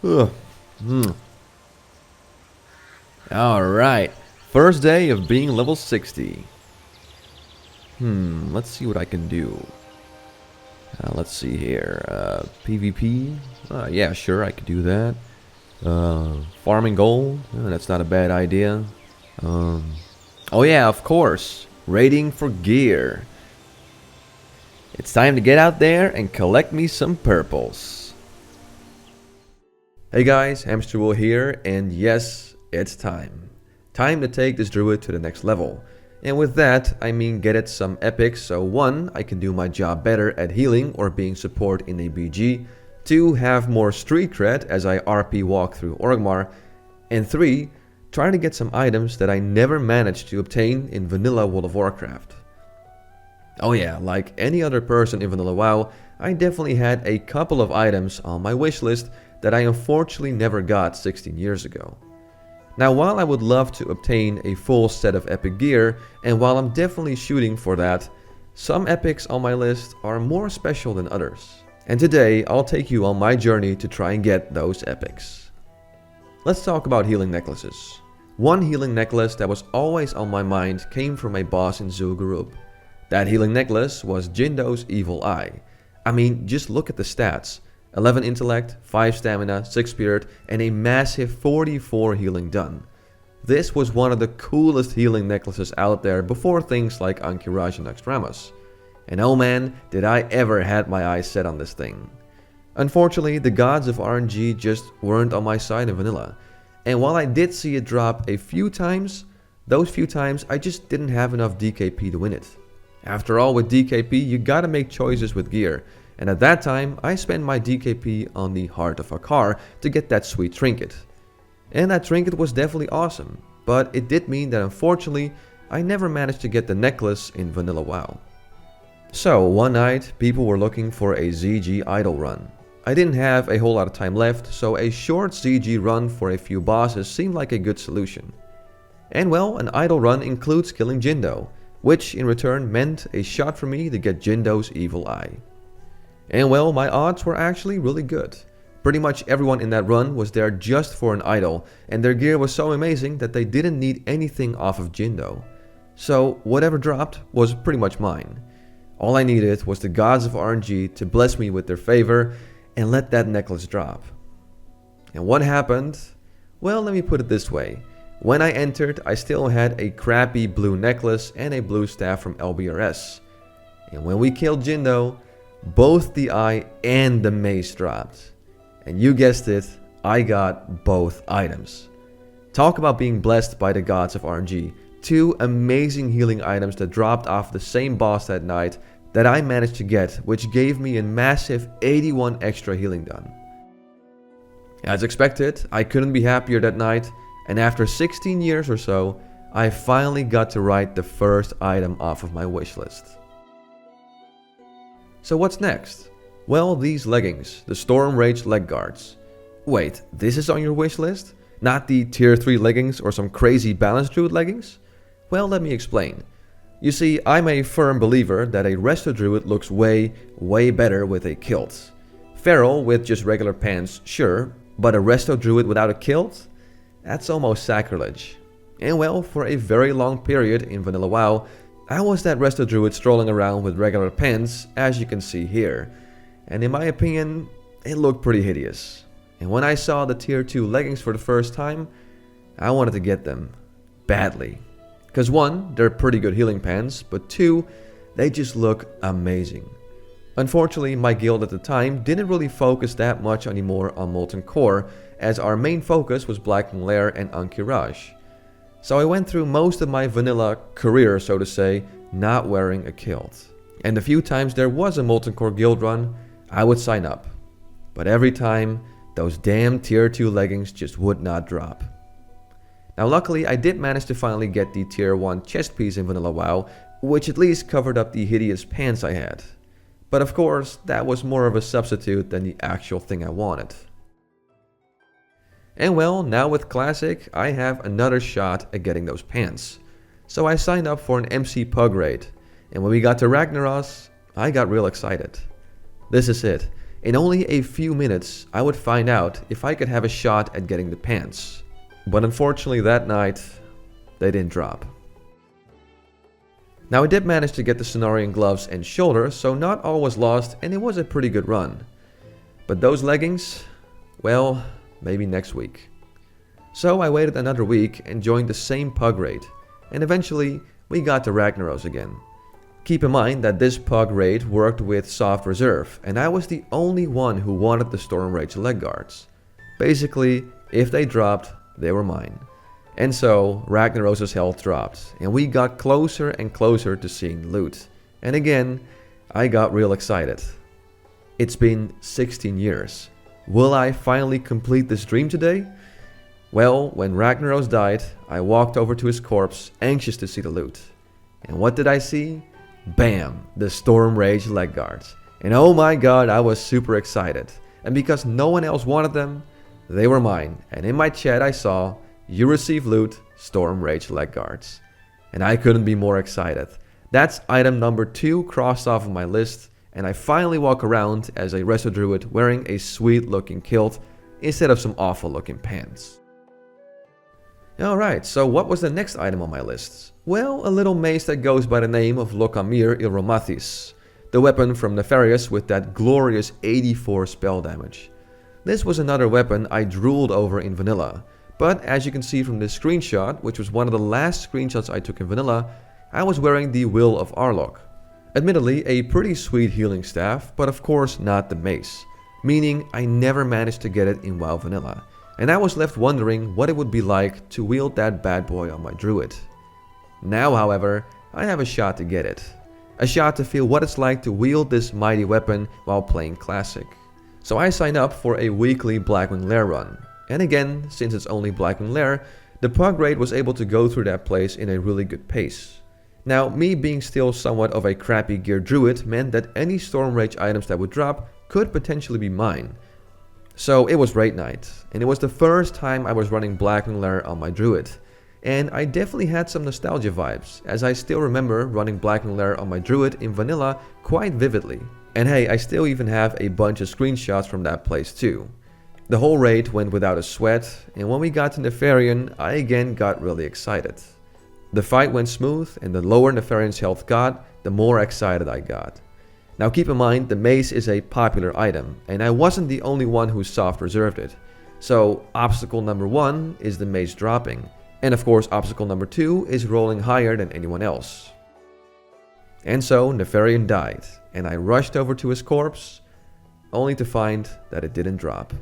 Ugh. Mm. Alright, first day of being level 60. Let's see what I can do. Let's see here. PvP? Yeah, sure, I could do that. Farming gold? That's not a bad idea. Oh yeah, of course. Raiding for gear. It's time to get out there and collect me some purples. Hey guys, Hamsterwheel here, and yes, it's time. Time to take this druid to the next level. And with that, I mean get it some epics, so 1, I can do my job better at healing or being support in a BG. 2, have more street cred as I RP walk through Orgrimmar. And 3, try to get some items that I never managed to obtain in vanilla World of Warcraft. Oh yeah, like any other person in vanilla WoW, I definitely had a couple of items on my wishlist that I unfortunately never got 16 years ago. Now while I would love to obtain a full set of epic gear, and while I'm definitely shooting for that, some epics on my list are more special than others. And today I'll take you on my journey to try and get those epics. Let's talk about healing necklaces. One healing necklace that was always on my mind came from a boss in Zul'Gurub. That healing necklace was Jindo's Evil Eye. I mean, just look at the stats. 11 intellect, 5 stamina, 6 spirit, and a massive 44 healing done. This was one of the coolest healing necklaces out there before things like Ankh-Raj and Naxxramas. And oh man, did I ever had my eyes set on this thing. Unfortunately, the gods of RNG just weren't on my side in vanilla. And while I did see it drop a few times, those few times I just didn't have enough DKP to win it. After all, with DKP you gotta make choices with gear. And at that time, I spent my DKP on the Heart of Akar to get that sweet trinket. And that trinket was definitely awesome, but it did mean that unfortunately, I never managed to get the necklace in vanilla WoW. So one night, people were looking for a ZG idle run. I didn't have a whole lot of time left, so a short ZG run for a few bosses seemed like a good solution. And well, an idle run includes killing Jindo, which in return meant a shot for me to get Jindo's Evil Eye. And well, my odds were actually really good. Pretty much everyone in that run was there just for an idol, and their gear was so amazing that they didn't need anything off of Jindo. So whatever dropped was pretty much mine. All I needed was the gods of RNG to bless me with their favor and let that necklace drop. And what happened? Well, let me put it this way. When I entered, I still had a crappy blue necklace and a blue staff from LBRS. And when we killed Jindo, both the eye and the mace dropped. And you guessed it, I got both items. Talk about being blessed by the gods of RNG. 2 amazing healing items that dropped off the same boss that night that I managed to get, which gave me a massive 81 extra healing done. As expected, I couldn't be happier that night, and after 16 years or so, I finally got to write the first item off of my wishlist. So what's next? Well, these leggings, the Storm Rage leg guards. Wait, this is on your wish list? Not the tier 3 leggings or some crazy balanced druid leggings? Well, let me explain. You see, I'm a firm believer that a resto druid looks way better with a kilt. Feral with just regular pants, sure, but a resto druid without a kilt? That's almost sacrilege. And well, for a very long period in vanilla WoW, I was that resto druid strolling around with regular pants, as you can see here. And in my opinion, it looked pretty hideous. And when I saw the tier 2 leggings for the first time, I wanted to get them. Badly. Because 1, they're pretty good healing pants, but 2, they just look amazing. Unfortunately, my guild at the time didn't really focus that much anymore on Molten Core, as our main focus was Blackened Lair and Ankh-Raj. So I went through most of my vanilla career, so to say, not wearing a kilt. And the few times there was a Molten Core guild run, I would sign up. But every time, those damn tier 2 leggings just would not drop. Now luckily, I did manage to finally get the tier 1 chest piece in vanilla WoW, which at least covered up the hideous pants I had. But of course, that was more of a substitute than the actual thing I wanted. And well, now with Classic, I have another shot at getting those pants. So I signed up for an MC Pug raid, and when we got to Ragnaros, I got real excited. This is it. In only a few minutes, I would find out if I could have a shot at getting the pants. But unfortunately that night, they didn't drop. Now I did manage to get the Cenarian gloves and shoulder, so not all was lost and it was a pretty good run. But those leggings, well, maybe next week. So I waited another week and joined the same pug raid, and eventually we got to Ragnaros again. Keep in mind that this pug raid worked with soft reserve, and I was the only one who wanted the Storm Rage leg guards. Basically, if they dropped, they were mine. And so Ragnaros' health dropped, and we got closer and closer to seeing the loot. And again, I got real excited. It's been 16 years. Will I finally complete this dream today? Well, when Ragnaros died, I walked over to his corpse, anxious to see the loot. And what did I see? Bam! The Storm Rage leg guards. And oh my god, I was super excited. And because no one else wanted them, they were mine. And in my chat I saw, "You receive loot, Storm Rage leg guards." And I couldn't be more excited. That's item number 2 crossed off of my list, and I finally walk around as a Resto Druid wearing a sweet looking kilt instead of some awful looking pants. Alright, so what was the next item on my list? Well, a little mace that goes by the name of Lokamir Ilromathis, the weapon from Nefarious with that glorious 84 spell damage. This was another weapon I drooled over in vanilla, but as you can see from this screenshot, which was one of the last screenshots I took in vanilla, I was wearing the Will of Arlok. Admittedly, a pretty sweet healing staff, but of course not the mace, meaning I never managed to get it in WoW vanilla. And I was left wondering what it would be like to wield that bad boy on my druid. Now, however, I have a shot to get it. A shot to feel what it's like to wield this mighty weapon while playing Classic. So I signed up for a weekly Blackwing Lair run. And again, since it's only Blackwing Lair, the pug raid was able to go through that place in a really good pace. Now, me being still somewhat of a crappy gear druid meant that any Storm Rage items that would drop could potentially be mine. So it was raid night, and it was the first time I was running Blackwing Lair on my druid. And I definitely had some nostalgia vibes, as I still remember running Blackwing Lair on my druid in vanilla quite vividly. And hey, I still even have a bunch of screenshots from that place too. The whole raid went without a sweat, and when we got to Nefarian, I again got really excited. The fight went smooth, and the lower Nefarian's health got, the more excited I got. Now keep in mind, the mace is a popular item, and I wasn't the only one who soft reserved it. So obstacle number 1 is the mace dropping, and of course obstacle number 2 is rolling higher than anyone else. And so Nefarian died, and I rushed over to his corpse, only to find that it didn't drop.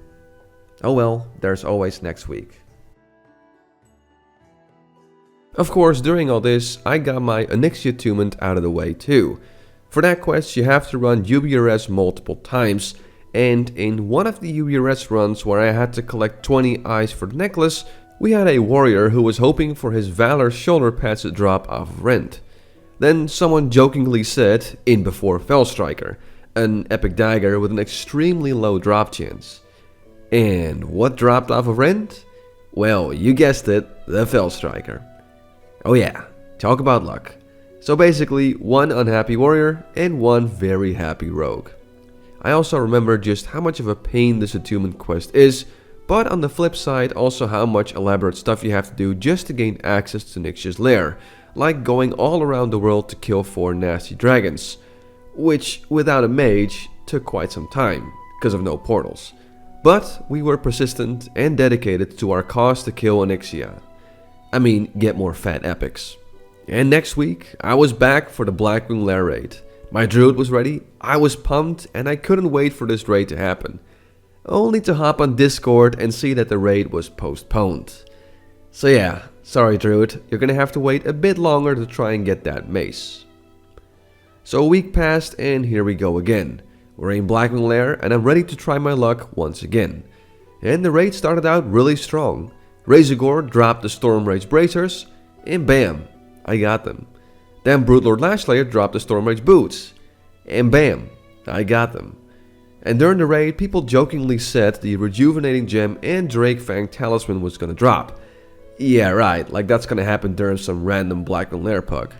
Oh well, there's always next week. Of course, during all this, I got my Onyxia attunement out of the way too. For that quest, you have to run UBRS multiple times, and in one of the UBRS runs where I had to collect 20 eyes for the necklace, we had a warrior who was hoping for his Valor shoulder pads to drop off of Rent. Then someone jokingly said, in before Fellstriker, an epic dagger with an extremely low drop chance. And what dropped off of Rent? Well, you guessed it, the Fellstriker. Oh yeah, talk about luck. So basically, one unhappy warrior and one very happy rogue. I also remember just how much of a pain this attunement quest is, but on the flip side also how much elaborate stuff you have to do just to gain access to Nyxia's lair, like going all around the world to kill 4 nasty dragons, which without a mage took quite some time, because of no portals. But we were persistent and dedicated to our cause to kill Onyxia. I mean, get more fat epics. And next week, I was back for the Blackwing Lair raid. My druid was ready, I was pumped, and I couldn't wait for this raid to happen. Only to hop on Discord and see that the raid was postponed. So yeah, sorry druid, you're gonna have to wait a bit longer to try and get that mace. So a week passed and here we go again. We're in Blackwing Lair and I'm ready to try my luck once again. And the raid started out really strong. Razorgore dropped the Storm Rage bracers, and bam, I got them. Then Broodlord Lashslayer dropped the Storm Rage boots, and bam, I got them. And during the raid, people jokingly said the Rejuvenating Gem and Drake Fang Talisman was gonna drop. Yeah, right, like that's gonna happen during some random Blackwing Lair pug.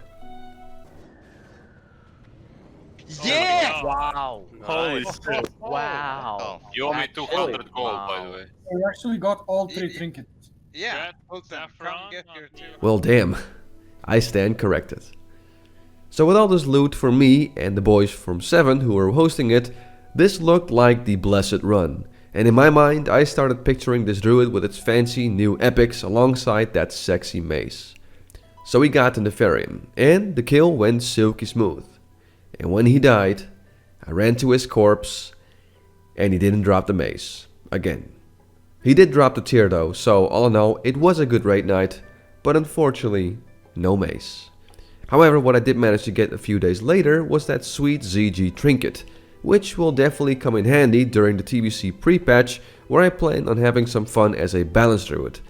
Yeah! Wow! Holy Nice. shit. Wow. You owe me Actually, 200 gold, by the wow. way. We actually got all 3 trinkets. Yeah, Red, Hilton, come saffron, get not your me. 200. Well, damn. I stand corrected. So with all this loot for me and the boys from 7 who were hosting it, this looked like the blessed run. And in my mind, I started picturing this druid with its fancy new epics alongside that sexy mace. So we got to Nefarium, and the kill went silky smooth. And when he died, I ran to his corpse, and he didn't drop the mace. Again. He did drop the tier though, so all in all, it was a good raid night, but unfortunately, no mace. However, what I did manage to get a few days later was that sweet ZG trinket, which will definitely come in handy during the TBC pre-patch, where I plan on having some fun as a balanced druid.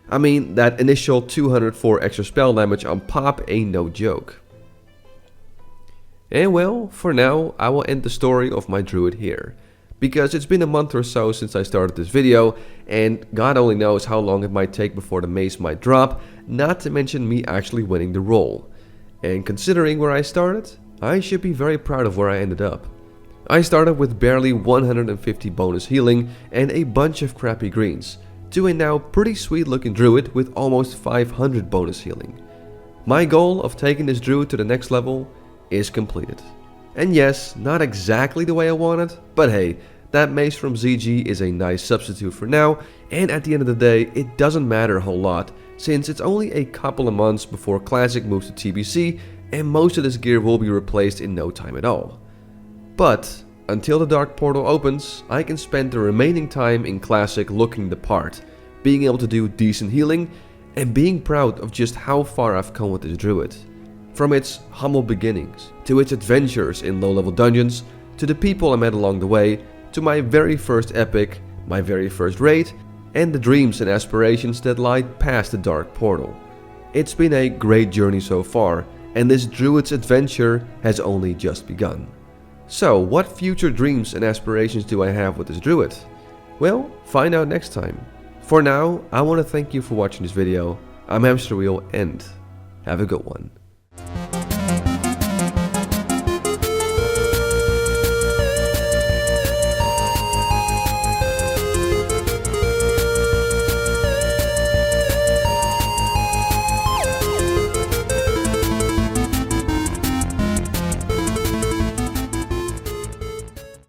I mean, that initial 204 extra spell damage on pop ain't no joke. And well, for now, I will end the story of my druid here. Because it's been a month or so since I started this video, and God only knows how long it might take before the mace might drop, not to mention me actually winning the role. And considering where I started, I should be very proud of where I ended up. I started with barely 150 bonus healing and a bunch of crappy greens, to a now pretty sweet looking druid with almost 500 bonus healing. My goal of taking this druid to the next level is completed. And yes, not exactly the way I wanted, but hey, that mace from ZG is a nice substitute for now, and at the end of the day, it doesn't matter a whole lot, since it's only a couple of months before Classic moves to TBC, and most of this gear will be replaced in no time at all. But until the Dark Portal opens, I can spend the remaining time in Classic looking the part, being able to do decent healing, and being proud of just how far I've come with this druid. From its humble beginnings, to its adventures in low-level dungeons, to the people I met along the way, to my very first epic, my very first raid, and the dreams and aspirations that lie past the Dark Portal. It's been a great journey so far, and this druid's adventure has only just begun. So, what future dreams and aspirations do I have with this druid? Well, find out next time. For now, I want to thank you for watching this video. I'm Hamsterwheel, and have a good one.